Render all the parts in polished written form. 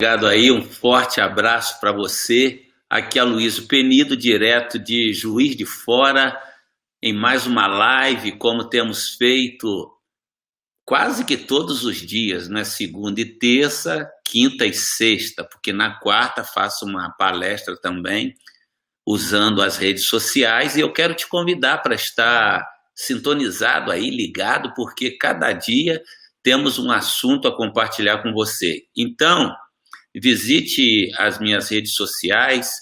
Obrigado aí, um forte abraço para você. Aqui é Aloysio Penido, direto de Juiz de Fora, em mais uma live, como temos feito quase que todos os dias, né? Segunda e terça, quinta e sexta, porque na quarta faço uma palestra também, usando as redes sociais, e eu quero te convidar para estar sintonizado aí, ligado, porque cada dia temos um assunto a compartilhar com você. Então, visite as minhas redes sociais,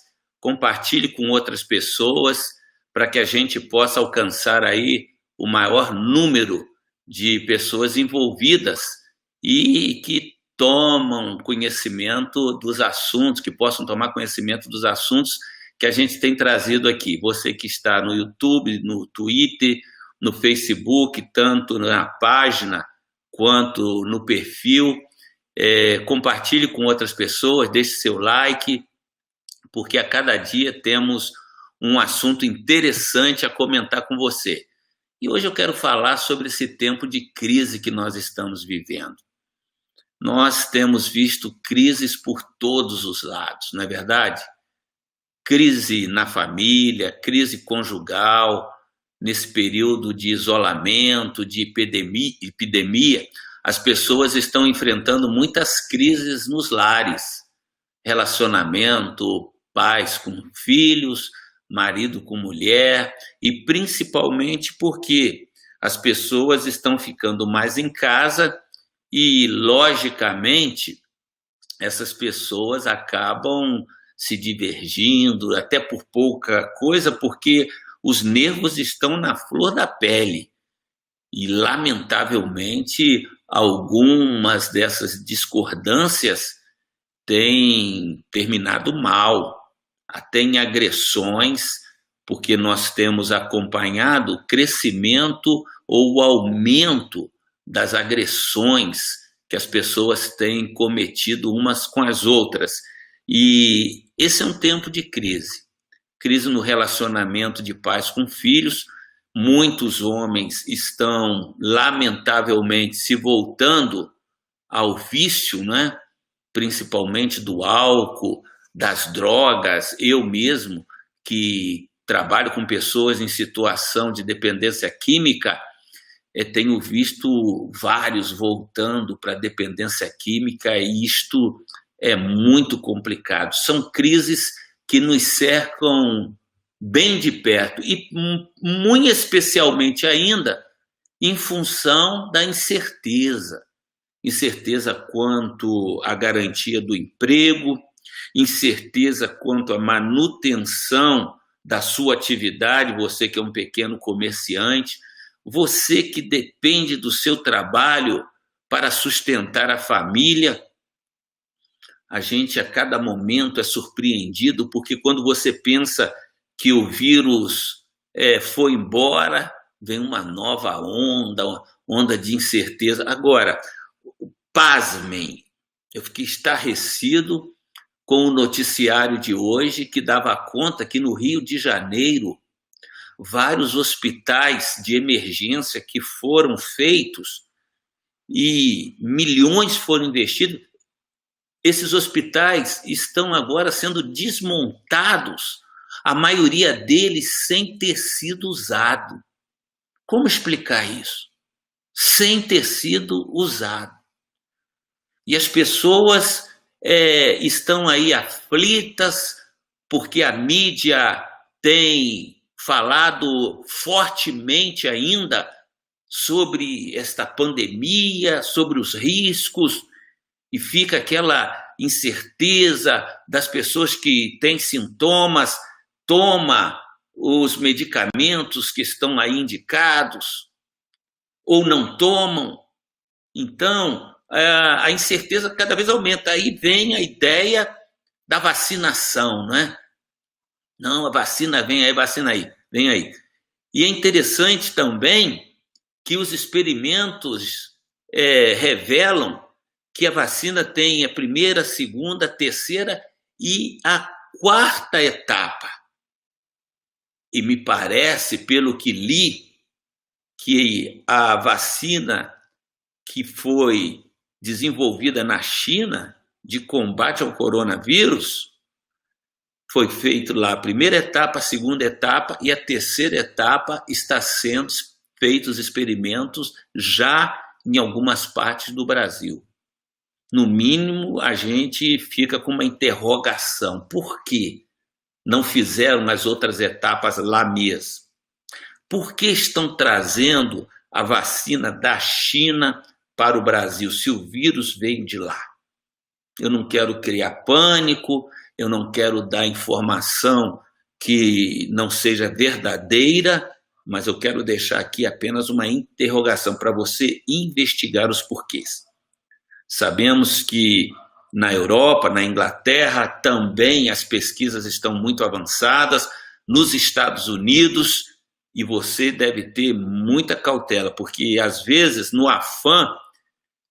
compartilhe com outras pessoas para que a gente possa alcançar aí o maior número de pessoas envolvidas e que tomam conhecimento dos assuntos, que possam tomar conhecimento dos assuntos que a gente tem trazido aqui. Você que está no YouTube, no Twitter, no Facebook, tanto na página quanto no perfil, compartilhe com outras pessoas, deixe seu like, porque a cada dia temos um assunto interessante a comentar com você. E hoje eu quero falar sobre esse tempo de crise que nós estamos vivendo. Nós temos visto crises por todos os lados, não é verdade? Crise na família, crise conjugal, nesse período de isolamento, de epidemia, as pessoas estão enfrentando muitas crises nos lares, relacionamento, pais com filhos, marido com mulher, e principalmente porque as pessoas estão ficando mais em casa e, logicamente, essas pessoas acabam se divergindo, até por pouca coisa, porque os nervos estão na flor da pele. E, lamentavelmente, algumas dessas discordâncias têm terminado mal, até em agressões, porque nós temos acompanhado o crescimento ou o aumento das agressões que as pessoas têm cometido umas com as outras. E esse é um tempo de crise. Crise no relacionamento de pais com filhos. Muitos homens estão, lamentavelmente, se voltando ao vício, né? Principalmente do álcool, das drogas. Eu mesmo, que trabalho com pessoas em situação de dependência química, tenho visto vários voltando para a dependência química, e isto é muito complicado. São crises que nos cercam bem de perto, e muito especialmente ainda em função da incerteza. Incerteza quanto à garantia do emprego, incerteza quanto à manutenção da sua atividade, você que é um pequeno comerciante, você que depende do seu trabalho para sustentar a família. A gente a cada momento é surpreendido, porque quando você pensa que o vírus foi embora, vem uma nova onda, uma onda de incerteza. Agora, pasmem, eu fiquei estarrecido com o noticiário de hoje, que dava conta que no Rio de Janeiro, vários hospitais de emergência que foram feitos e milhões foram investidos, esses hospitais estão agora sendo desmontados, a maioria deles sem ter sido usado. Como explicar isso? Sem ter sido usado. E as pessoas estão aí aflitas, porque a mídia tem falado fortemente ainda sobre esta pandemia, sobre os riscos, e fica aquela incerteza das pessoas que têm sintomas, toma os medicamentos que estão aí indicados, ou não tomam. Então, a incerteza cada vez aumenta. Aí vem a ideia da vacinação, né? Não, a vacina vem aí. E é interessante também que os experimentos revelam que a vacina tem a primeira, a segunda, a terceira e a quarta etapa. E me parece, pelo que li, que a vacina que foi desenvolvida na China de combate ao coronavírus, foi feito lá a primeira etapa, a segunda etapa e a terceira etapa está sendo feitos experimentos já em algumas partes do Brasil. No mínimo, a gente fica com uma interrogação. Por que não fizeram as outras etapas lá mesmo? Por que estão trazendo a vacina da China para o Brasil, se o vírus veio de lá? Eu não quero criar pânico, eu não quero dar informação que não seja verdadeira, mas eu quero deixar aqui apenas uma interrogação para você investigar os porquês. Sabemos que na Europa, na Inglaterra, também as pesquisas estão muito avançadas, nos Estados Unidos, e você deve ter muita cautela, porque às vezes, no afã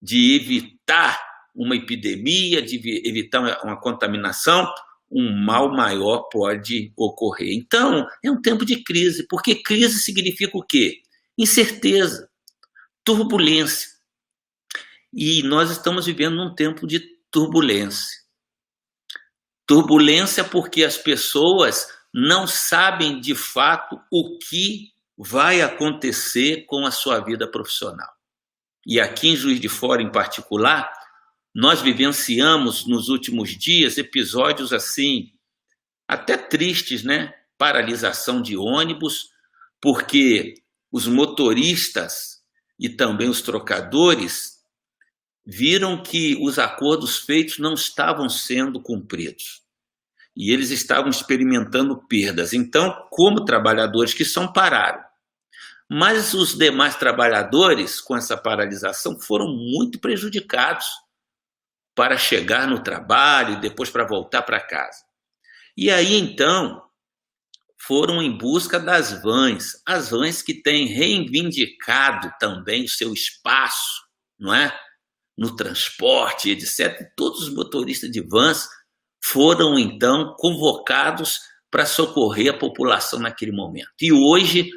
de evitar uma epidemia, de evitar uma contaminação, um mal maior pode ocorrer. Então, é um tempo de crise, porque crise significa o quê? Incerteza, turbulência. E nós estamos vivendo num tempo de turbulência. Turbulência porque as pessoas não sabem de fato o que vai acontecer com a sua vida profissional. E aqui em Juiz de Fora, em particular, nós vivenciamos nos últimos dias episódios assim, até tristes, né? Paralisação de ônibus, porque os motoristas e também os trocadores viram que os acordos feitos não estavam sendo cumpridos. E eles estavam experimentando perdas. Então, como trabalhadores que são, pararam. Mas os demais trabalhadores, com essa paralisação, foram muito prejudicados para chegar no trabalho e depois para voltar para casa. E aí, então, foram em busca das vans, as vans que têm reivindicado também o seu espaço, não é? No transporte, etc. Todos os motoristas de vans foram, então, convocados para socorrer a população naquele momento. E hoje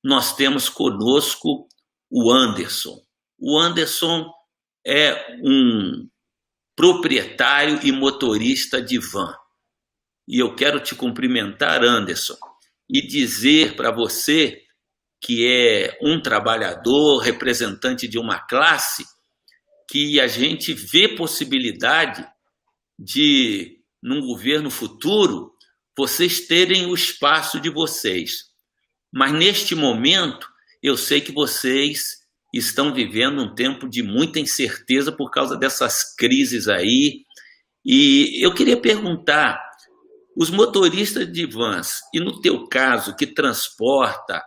nós temos conosco o Anderson. O Anderson é um proprietário e motorista de van. E eu quero te cumprimentar, Anderson, e dizer para você que é um trabalhador, representante de uma classe, que a gente vê possibilidade de, num governo futuro, vocês terem o espaço de vocês. Mas neste momento, eu sei que vocês estão vivendo um tempo de muita incerteza por causa dessas crises aí. E eu queria perguntar, os motoristas de vans, e no teu caso, que transporta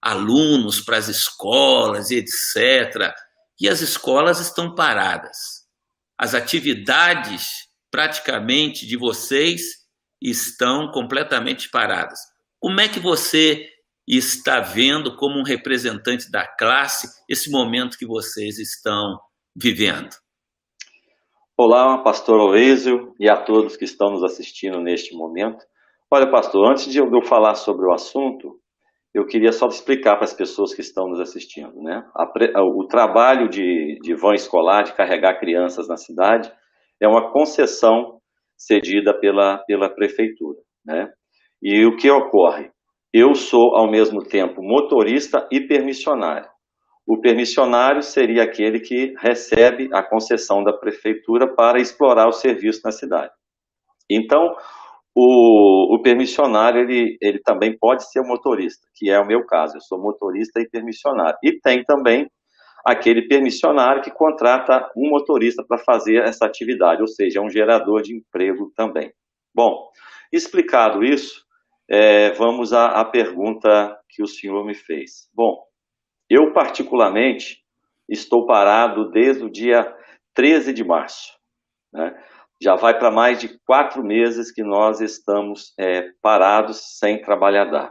alunos para as escolas, etc., e as escolas estão paradas. As atividades, praticamente, de vocês estão completamente paradas. Como é que você está vendo, como um representante da classe, esse momento que vocês estão vivendo? Olá, pastor Oésio, e a todos que estão nos assistindo neste momento. Olha, pastor, antes de eu falar sobre o assunto, eu queria só explicar para as pessoas que estão nos assistindo, né? O trabalho de van escolar, de carregar crianças na cidade, é uma concessão cedida pela prefeitura, né? E o que ocorre? Eu sou, ao mesmo tempo, motorista e permissionário. O permissionário seria aquele que recebe a concessão da prefeitura para explorar o serviço na cidade. Então, o permissionário, ele também pode ser o motorista, que é o meu caso. Eu sou motorista e permissionário. E tem também aquele permissionário que contrata um motorista para fazer essa atividade, ou seja, é um gerador de emprego também. Bom, explicado isso, vamos à pergunta que o senhor me fez. Bom, eu particularmente estou parado desde o dia 13 de março, né? Já vai para mais de 4 meses que nós estamos parados sem trabalhar.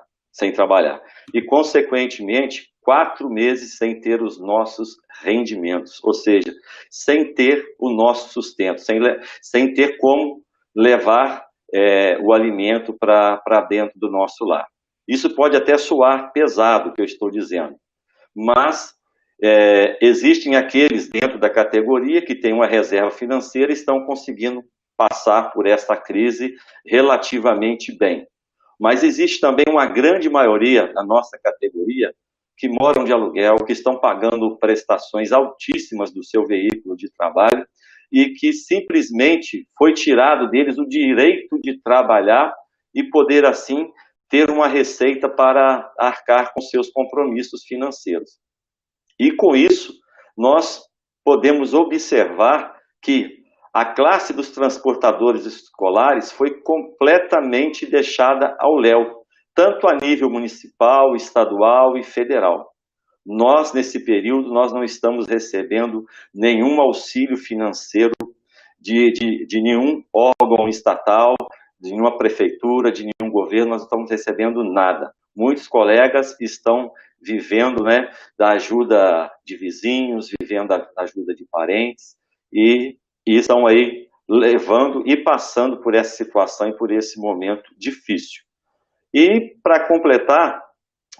E, consequentemente, 4 meses sem ter os nossos rendimentos, ou seja, sem ter o nosso sustento, sem ter como levar o alimento para dentro do nosso lar. Isso pode até soar pesado, o que eu estou dizendo, mas Existem aqueles dentro da categoria que têm uma reserva financeira e estão conseguindo passar por esta crise relativamente bem. Mas existe também uma grande maioria da nossa categoria que moram de aluguel, que estão pagando prestações altíssimas do seu veículo de trabalho e que simplesmente foi tirado deles o direito de trabalhar e poder, assim, ter uma receita para arcar com seus compromissos financeiros. E com isso, nós podemos observar que a classe dos transportadores escolares foi completamente deixada ao léu, tanto a nível municipal, estadual e federal. Nós, nesse período, nós não estamos recebendo nenhum auxílio financeiro de nenhum órgão estatal, de nenhuma prefeitura, de nenhum governo, nós não estamos recebendo nada. Muitos colegas estão vivendo, né, da ajuda de vizinhos, vivendo da ajuda de parentes, e estão aí levando e passando por essa situação e por esse momento difícil. E, para completar,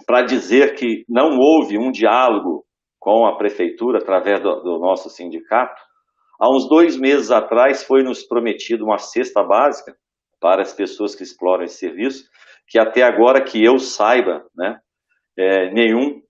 para dizer que não houve um diálogo com a prefeitura através do nosso sindicato, há uns 2 meses atrás foi nos prometido uma cesta básica para as pessoas que exploram esse serviço, que até agora que eu saiba, né, nenhum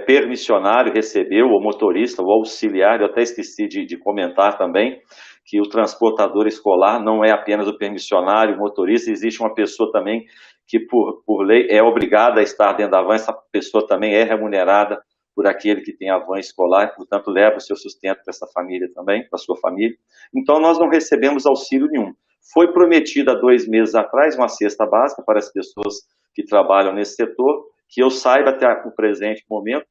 permissionário recebeu, ou motorista, ou auxiliar. Eu até esqueci de comentar também, que o transportador escolar não é apenas o permissionário, o motorista, existe uma pessoa também que por lei é obrigada a estar dentro da van, essa pessoa também é remunerada por aquele que tem a van escolar, portanto leva o seu sustento para essa família também, para a sua família. Então nós não recebemos auxílio nenhum. Foi prometida há 2 meses atrás uma cesta básica para as pessoas que trabalham nesse setor, que eu saiba até o presente momento,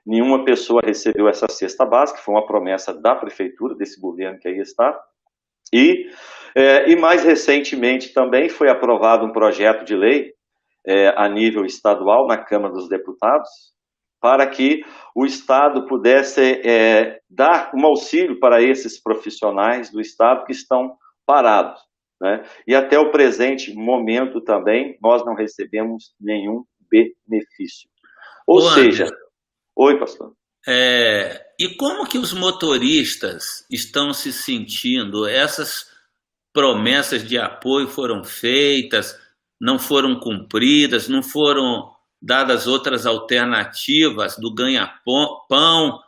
nenhuma pessoa recebeu essa cesta básica, foi uma promessa da prefeitura, desse governo que aí está. E mais recentemente também foi aprovado um projeto de lei a nível estadual, na Câmara dos Deputados, para que o Estado pudesse dar um auxílio para esses profissionais do Estado que estão parados, né? E até o presente momento também, nós não recebemos nenhum benefício. Ou seja... Oi, pastor. E como que os motoristas estão se sentindo? Essas promessas de apoio foram feitas, não foram cumpridas, não foram dadas outras alternativas do ganha-pão?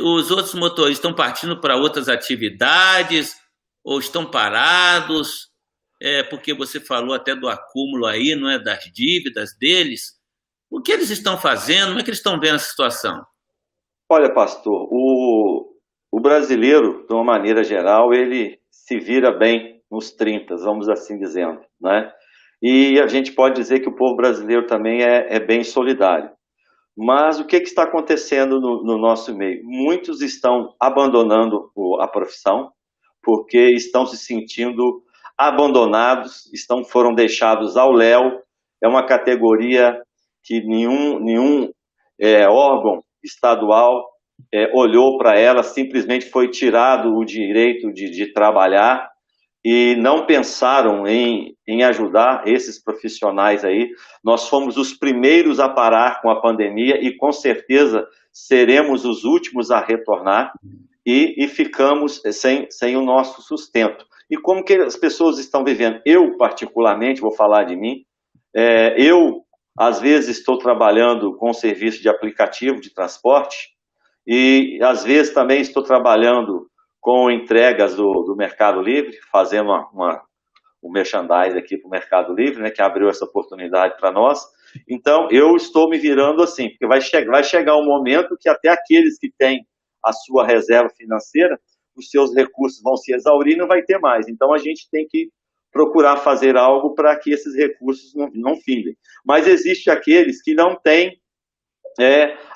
Os outros motoristas estão partindo para outras atividades ou estão parados? Porque você falou até do acúmulo aí, não é, das dívidas deles. O que eles estão fazendo? Como é que eles estão vendo essa situação? Olha, pastor, o brasileiro, de uma maneira geral, ele se vira bem nos 30, vamos assim dizendo, né? E a gente pode dizer que o povo brasileiro também é bem solidário. Mas o que está acontecendo no nosso meio? Muitos estão abandonando a profissão porque estão se sentindo abandonados, foram deixados ao léu. É uma categoria que nenhum órgão estadual olhou para ela, simplesmente foi tirado o direito de trabalhar e não pensaram em ajudar esses profissionais aí. Nós fomos os primeiros a parar com a pandemia e com certeza seremos os últimos a retornar e ficamos sem o nosso sustento. E como que as pessoas estão vivendo? Eu, particularmente, vou falar de mim, eu, às vezes, estou trabalhando com serviço de aplicativo de transporte e, às vezes, também estou trabalhando com entregas do Mercado Livre, fazendo um merchandising aqui para o Mercado Livre, né, que abriu essa oportunidade para nós. Então, eu estou me virando assim, porque vai chegar um momento que até aqueles que têm a sua reserva financeira, os seus recursos vão se exaurir e não vai ter mais. Então, a gente tem que procurar fazer algo para que esses recursos não findem. Mas existe aqueles que não têm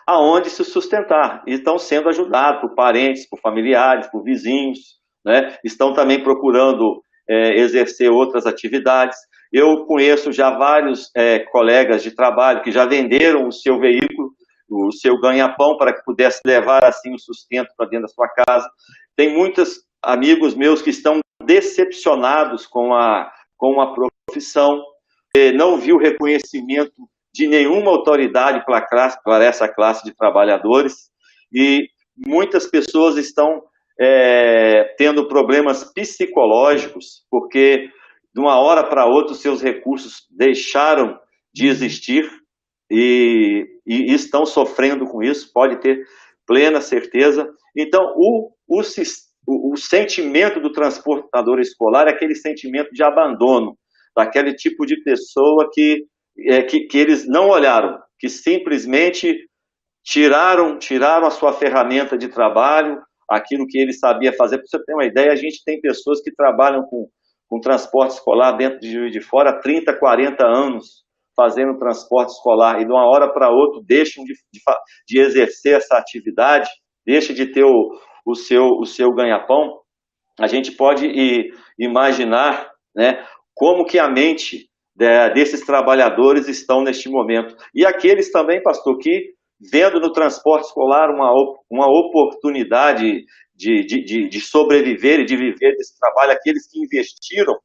aonde se sustentar, e estão sendo ajudados por parentes, por familiares, por vizinhos, né? Estão também procurando exercer outras atividades. Eu conheço já vários colegas de trabalho que já venderam o seu veículo, o seu ganha-pão, para que pudesse levar assim o sustento para dentro da sua casa. Tem muitos amigos meus que estão decepcionados com a profissão, não viu reconhecimento de nenhuma autoridade para essa classe de trabalhadores, e muitas pessoas estão tendo problemas psicológicos, porque de uma hora para outra os seus recursos deixaram de existir e estão sofrendo com isso, pode ter plena certeza. Então, o sentimento do transportador escolar é aquele sentimento de abandono, daquele tipo de pessoa que eles não olharam, que simplesmente tiraram a sua ferramenta de trabalho, aquilo que ele sabia fazer. Para você ter uma ideia, a gente tem pessoas que trabalham com transporte escolar dentro de Juiz de Fora há 30, 40 anos, fazendo transporte escolar, e de uma hora para outra deixam de exercer essa atividade, deixa de ter o seu ganha-pão. A gente pode imaginar, né, como que a mente desses trabalhadores estão neste momento. E aqueles também, pastor, que vendo no transporte escolar uma oportunidade de sobreviver e de viver desse trabalho, aqueles que investiram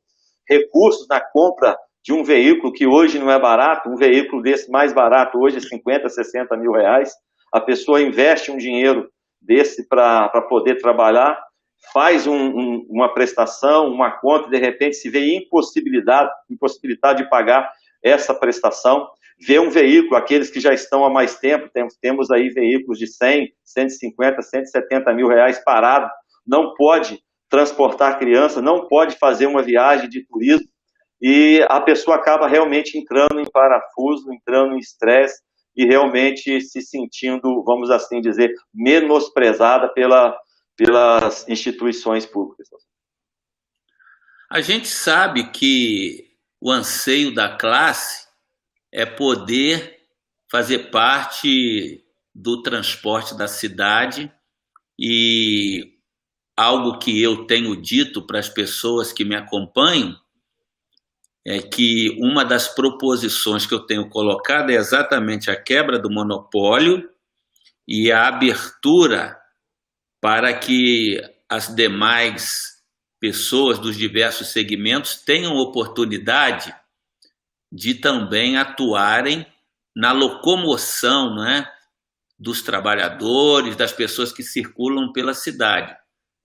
recursos na compra de um veículo que hoje não é barato, um veículo desse mais barato hoje é 50, 60 mil reais, a pessoa investe um dinheiro desse para poder trabalhar, faz uma prestação, uma conta, de repente se vê impossibilidade de pagar essa prestação, vê um veículo, aqueles que já estão há mais tempo, temos aí veículos de 100, 150, 170 mil reais parado, não pode transportar criança, não pode fazer uma viagem de turismo, e a pessoa acaba realmente entrando em parafuso, entrando em estresse, e realmente se sentindo, vamos assim dizer, menosprezada pelas instituições públicas. A gente sabe que o anseio da classe é poder fazer parte do transporte da cidade, e algo que eu tenho dito para as pessoas que me acompanham é que uma das proposições que eu tenho colocado é exatamente a quebra do monopólio e a abertura para que as demais pessoas dos diversos segmentos tenham oportunidade de também atuarem na locomoção, né, dos trabalhadores, das pessoas que circulam pela cidade.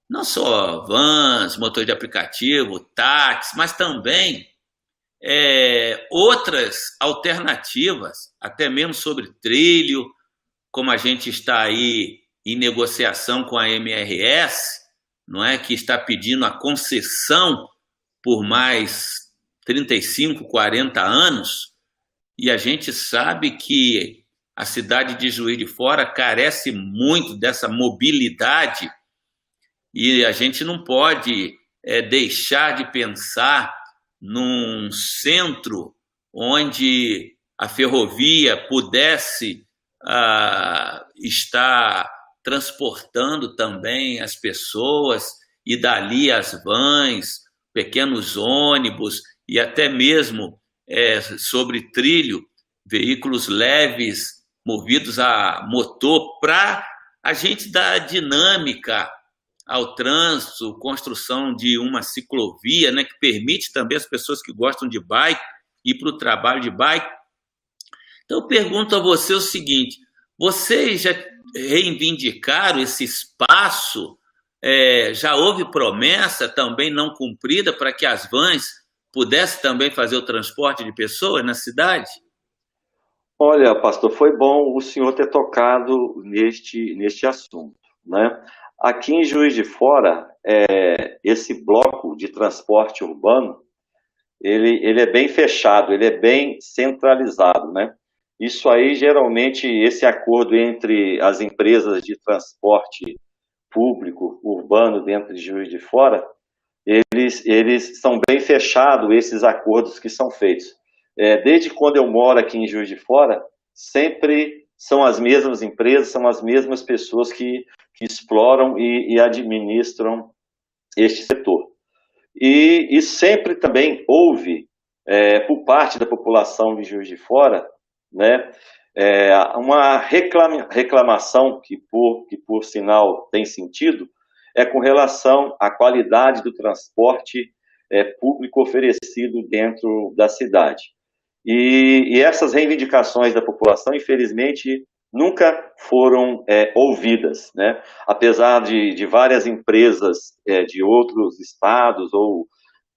Não só vans, motor de aplicativo, táxi, mas também outras alternativas, até mesmo sobre trilho, como a gente está aí em negociação com a MRS, não é, que está pedindo a concessão por mais 35, 40 anos, e a gente sabe que a cidade de Juiz de Fora carece muito dessa mobilidade, e a gente não pode deixar de pensar num centro onde a ferrovia pudesse estar transportando também as pessoas, e dali as vans, pequenos ônibus e até mesmo sobre trilho, veículos leves movidos a motor, para a gente dar dinâmica ao trânsito, construção de uma ciclovia, né, que permite também as pessoas que gostam de bike ir para o trabalho de bike. Então eu pergunto a você o seguinte: vocês já reivindicaram esse espaço? Já houve promessa também não cumprida para que as vans pudessem também fazer o transporte de pessoas na cidade? Olha, pastor, foi bom o senhor ter tocado neste assunto, né? Aqui em Juiz de Fora, esse bloco de transporte urbano, ele é bem fechado, ele é bem centralizado, né? Isso aí, geralmente, esse acordo entre as empresas de transporte público urbano dentro de Juiz de Fora, eles são bem fechados, esses acordos que são feitos. Desde quando eu moro aqui em Juiz de Fora, sempre são as mesmas empresas, são as mesmas pessoas que exploram e administram este setor. E sempre também houve, por parte da população de Juiz de Fora, né, uma reclamação que por sinal tem sentido, com relação à qualidade do transporte público oferecido dentro da cidade. E essas reivindicações da população, infelizmente, nunca foram ouvidas, né? Apesar de várias empresas de outros estados ou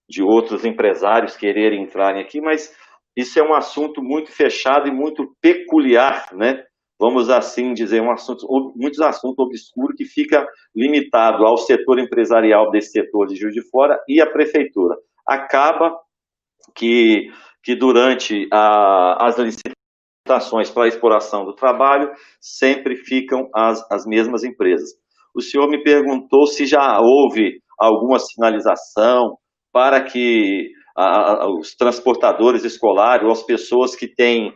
de outros empresários quererem entrarem aqui, mas isso é um assunto muito fechado e muito peculiar, né? Vamos assim dizer, muitos assuntos obscuros que fica limitado ao setor empresarial desse setor de Juiz de Fora e à prefeitura. Acaba que durante as licitações para a exploração do trabalho sempre ficam as mesmas empresas. O senhor me perguntou se já houve alguma sinalização para que os transportadores escolares ou as pessoas que têm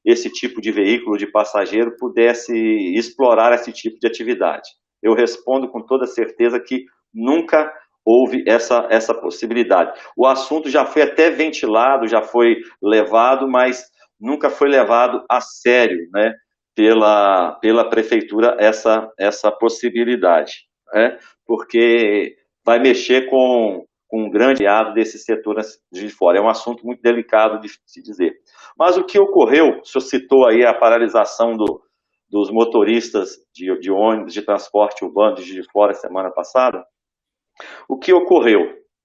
esse tipo de veículo de passageiro pudessem explorar esse tipo de atividade. Eu respondo com toda certeza que nunca houve essa possibilidade. O assunto já foi até ventilado, já foi levado, mas nunca foi levado a sério, né, pela prefeitura essa possibilidade, né, porque vai mexer com um grande aliado desse setor de fora. É um assunto muito delicado de se dizer. Mas o que ocorreu, o senhor citou aí a paralisação dos motoristas de ônibus de transporte urbano de Juiz de Fora semana passada. O que ocorreu,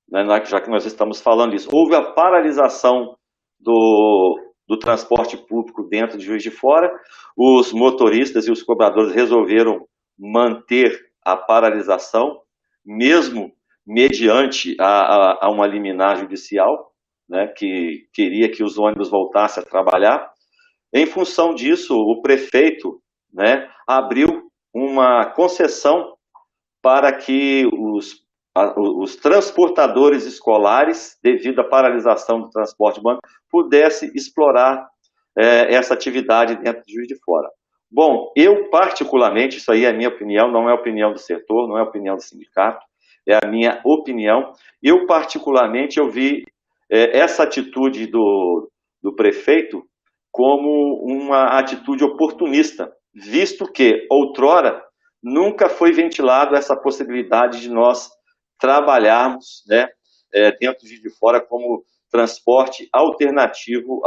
né, já que nós estamos falando disso? Houve a paralisação do transporte público dentro de Juiz de Fora, os motoristas e os cobradores resolveram manter a paralisação, mesmo mediante a uma liminar judicial, né, que queria que os ônibus voltassem a trabalhar. Em função disso, o prefeito, né, abriu uma concessão para que os transportadores escolares, devido à paralisação do transporte urbano, pudessem explorar essa atividade dentro de Juiz de Fora. Bom, eu particularmente, isso aí é a minha opinião, não é a opinião do setor, não é a opinião do sindicato, é a minha opinião. Eu particularmente, eu vi essa atitude do prefeito como uma atitude oportunista, visto que, outrora, nunca foi ventilado essa possibilidade de nós trabalharmos, né, dentro de Fora como transporte alternativo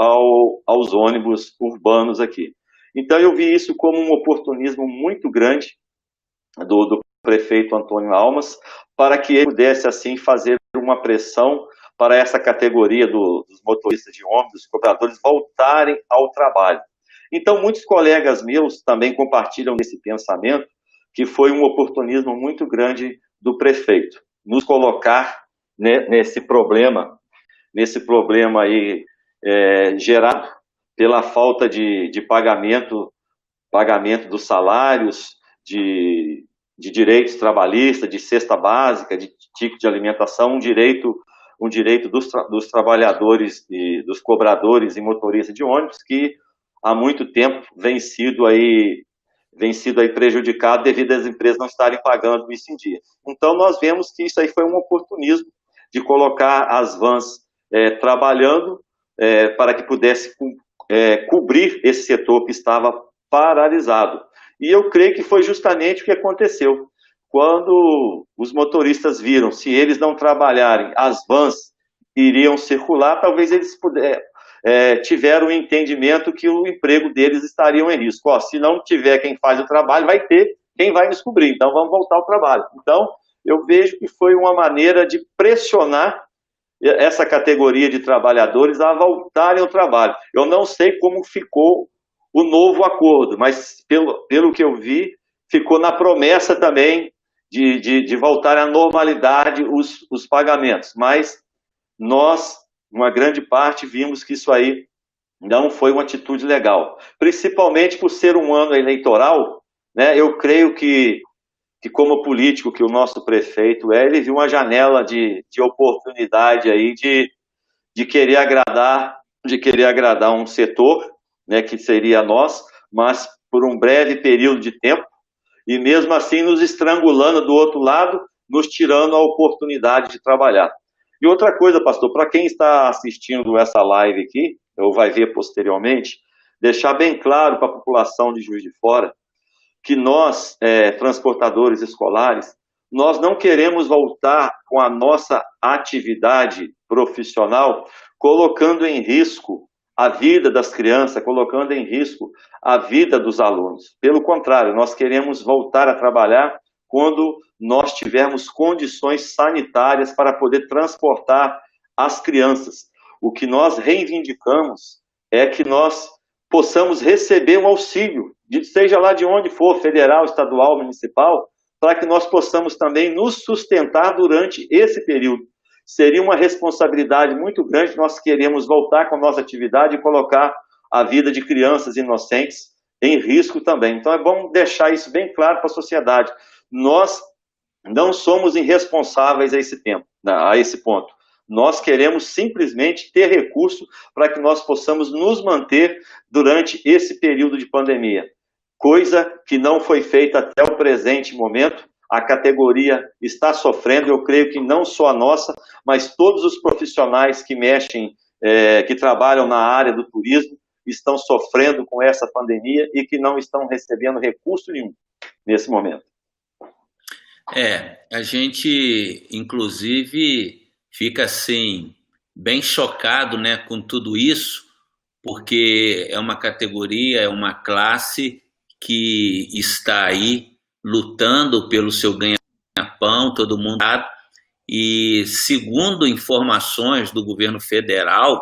aos ônibus urbanos aqui. Então eu vi isso como um oportunismo muito grande do prefeito Antônio Almas, para que ele pudesse assim fazer uma pressão para essa categoria dos motoristas de ônibus, dos cobradores, voltarem ao trabalho. Então muitos colegas meus também compartilham desse pensamento, que foi um oportunismo muito grande do prefeito, nos colocar, né, nesse problema aí gerado pela falta de pagamento dos salários, de direitos trabalhistas, de cesta básica, de ticket de alimentação, um direito dos trabalhadores e dos cobradores e motoristas de ônibus que há muito tempo vem sido aí prejudicado devido às empresas não estarem pagando isso em dia. Então, nós vemos que isso aí foi um oportunismo de colocar as vans trabalhando para que pudesse cobrir esse setor que estava paralisado. E eu creio que foi justamente o que aconteceu. Quando os motoristas viram, se eles não trabalharem, as vans iriam circular, talvez eles tiveram o entendimento que o emprego deles estaria em risco. Ó, se não tiver quem faz o trabalho, vai ter quem vai nos cobrir, então vamos voltar ao trabalho. Então, eu vejo que foi uma maneira de pressionar essa categoria de trabalhadores a voltarem ao trabalho. Eu não sei como ficou o novo acordo, mas pelo que eu vi, ficou na promessa também de voltar à normalidade os pagamentos, mas nós, uma grande parte, vimos que isso aí não foi uma atitude legal, principalmente por ser um ano eleitoral, né? Eu creio que como político que o nosso prefeito ele viu uma janela de oportunidade aí de querer agradar um setor, né, que seria nós, mas por um breve período de tempo, e mesmo assim nos estrangulando do outro lado, nos tirando a oportunidade de trabalhar. E outra coisa, pastor, para quem está assistindo essa live aqui, ou vai ver posteriormente, deixar bem claro para a população de Juiz de Fora que nós, transportadores escolares, nós não queremos voltar com a nossa atividade profissional colocando em risco a vida das crianças, colocando em risco a vida dos alunos. Pelo contrário, nós queremos voltar a trabalhar quando nós tivermos condições sanitárias para poder transportar as crianças. O que nós reivindicamos é que nós possamos receber um auxílio, seja lá de onde for, federal, estadual, municipal, para que nós possamos também nos sustentar durante esse período. Seria uma responsabilidade muito grande, nós queremos voltar com a nossa atividade e colocar a vida de crianças inocentes em risco também. Então é bom deixar isso bem claro para a sociedade. Nós não somos irresponsáveis a esse ponto. Nós queremos simplesmente ter recurso para que nós possamos nos manter durante esse período de pandemia. Coisa que não foi feita até o presente momento. A categoria está sofrendo, eu creio que não só a nossa, mas todos os profissionais que que trabalham na área do turismo, estão sofrendo com essa pandemia e que não estão recebendo recurso nenhum nesse momento. A gente, inclusive, fica assim, bem chocado, né, com tudo isso, porque é uma categoria, é uma classe que está aí lutando pelo seu ganha-pão, todo mundo sabe, e segundo informações do governo federal,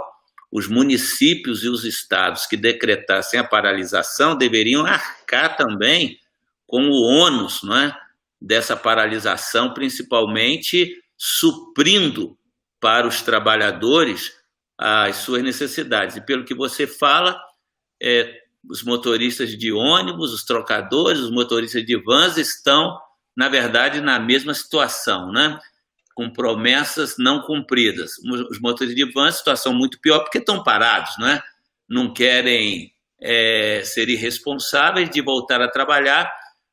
os municípios e os estados que decretassem a paralisação deveriam arcar também com o ônus, não é, dessa paralisação, principalmente suprindo para os trabalhadores as suas necessidades. E pelo que você fala, os motoristas de ônibus, os trocadores, os motoristas de vans estão, na verdade, na mesma situação, né? Com promessas não cumpridas. Os motoristas de vans, situação muito pior, porque estão parados, né? Não querem ser irresponsáveis de voltar a trabalhar,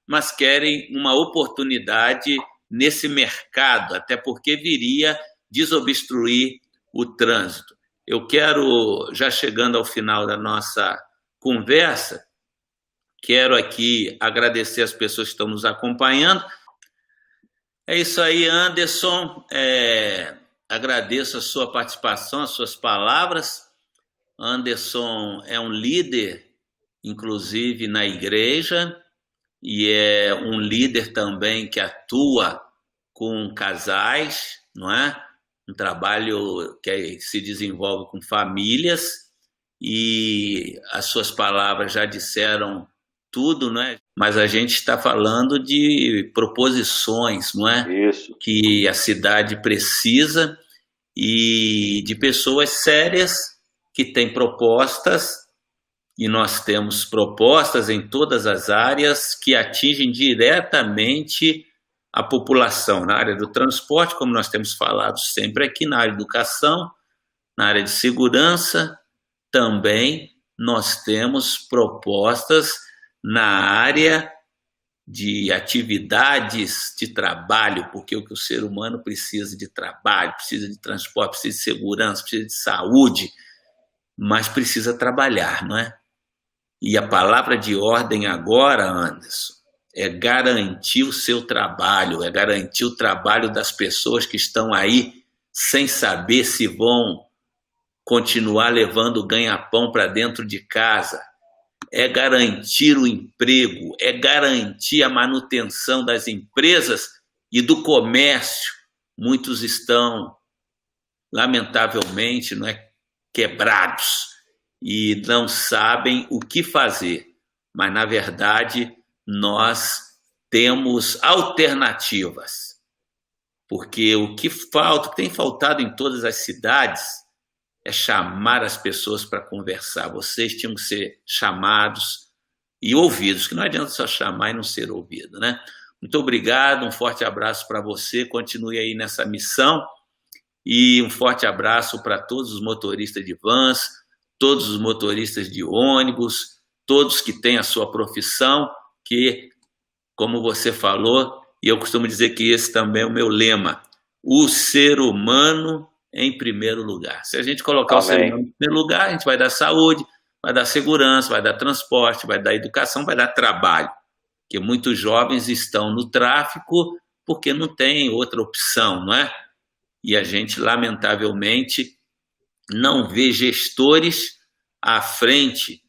mas querem uma oportunidade nesse mercado, até porque viria desobstruir o trânsito. Eu quero, já chegando ao final da nossa conversa, quero aqui agradecer as pessoas que estão nos acompanhando. É isso aí, Anderson. Agradeço a sua participação, as suas palavras. Anderson é um líder, inclusive, na igreja, e é um líder também que atua com casais, não é? Um trabalho que se desenvolve com famílias, e as suas palavras já disseram tudo, não é? Mas a gente está falando de proposições, não é? Isso. Que a cidade precisa, e de pessoas sérias que têm propostas, e nós temos propostas em todas as áreas que atingem diretamente a população, na área do transporte, como nós temos falado sempre aqui, na área de educação, na área de segurança, também nós temos propostas na área de atividades de trabalho, porque o que o ser humano precisa de trabalho, precisa de transporte, precisa de segurança, precisa de saúde, mas precisa trabalhar, não é? E a palavra de ordem agora, Anderson, é garantir o seu trabalho, é garantir o trabalho das pessoas que estão aí sem saber se vão continuar levando o ganha-pão para dentro de casa, é garantir o emprego, é garantir a manutenção das empresas e do comércio. Muitos estão, lamentavelmente, não é, quebrados e não sabem o que fazer, mas, na verdade, nós temos alternativas, porque o que falta, o que tem faltado em todas as cidades é chamar as pessoas para conversar. Vocês tinham que ser chamados e ouvidos, que não adianta só chamar e não ser ouvido, né? Muito obrigado, um forte abraço para você, continue aí nessa missão, e um forte abraço para todos os motoristas de vans, todos os motoristas de ônibus, todos que têm a sua profissão, que, como você falou, e eu costumo dizer que esse também é o meu lema, o ser humano em primeiro lugar. Se a gente colocar o ser humano em primeiro lugar, a gente vai dar saúde, vai dar segurança, vai dar transporte, vai dar educação, vai dar trabalho. Porque muitos jovens estão no tráfico porque não tem outra opção, não é? E a gente, lamentavelmente, não vê gestores à frente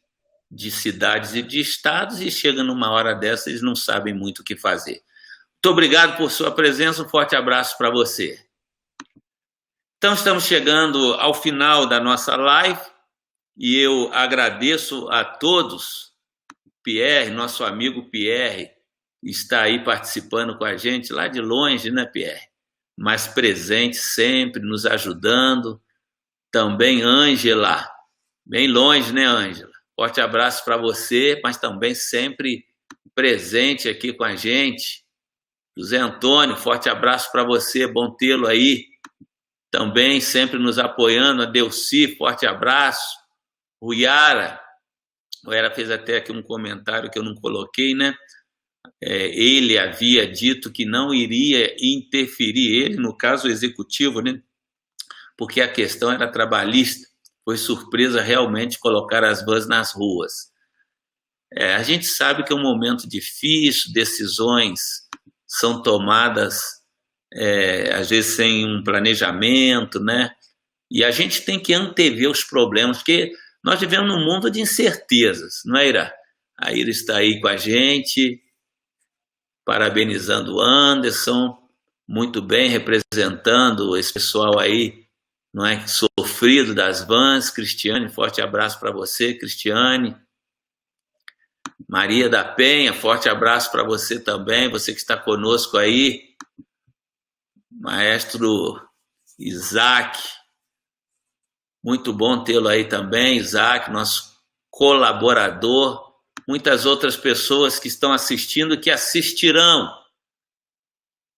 de cidades e de estados e chega numa hora dessa, eles não sabem muito o que fazer. Muito obrigado por sua presença, um forte abraço para você. Então, estamos chegando ao final da nossa live e eu agradeço a todos. Pierre, nosso amigo Pierre, está aí participando com a gente lá de longe, né, Pierre? Mas presente sempre, nos ajudando. Também Ângela, bem longe, né, Ângela? Forte abraço para você, mas também sempre presente aqui com a gente. José Antônio, forte abraço para você, bom tê-lo aí. Também sempre nos apoiando. A Delci, forte abraço. O Yara fez até aqui um comentário que eu não coloquei, né? Ele havia dito que não iria interferir, ele, no caso executivo, né? Porque a questão era trabalhista. Foi surpresa realmente colocar as vans nas ruas. A gente sabe que é um momento difícil, decisões são tomadas, às vezes sem um planejamento, né? E a gente tem que antever os problemas, porque nós vivemos num mundo de incertezas, não é, Ira? A Ira está aí com a gente, parabenizando o Anderson, muito bem, representando esse pessoal aí, não é, sofrido das vans. Cristiane, forte abraço para você, Cristiane. Maria da Penha, forte abraço para você também, você que está conosco aí. Maestro Isaac, muito bom tê-lo aí também, Isaac, nosso colaborador. Muitas outras pessoas que estão assistindo, que assistirão.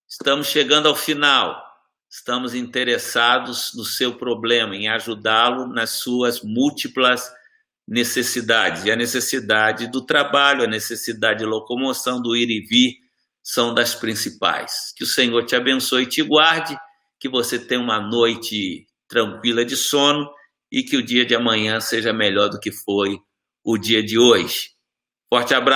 Estamos chegando ao final. Estamos interessados no seu problema, em ajudá-lo nas suas múltiplas necessidades. E a necessidade do trabalho, a necessidade de locomoção, do ir e vir, são das principais. Que o Senhor te abençoe e te guarde, que você tenha uma noite tranquila de sono e que o dia de amanhã seja melhor do que foi o dia de hoje. Forte abraço.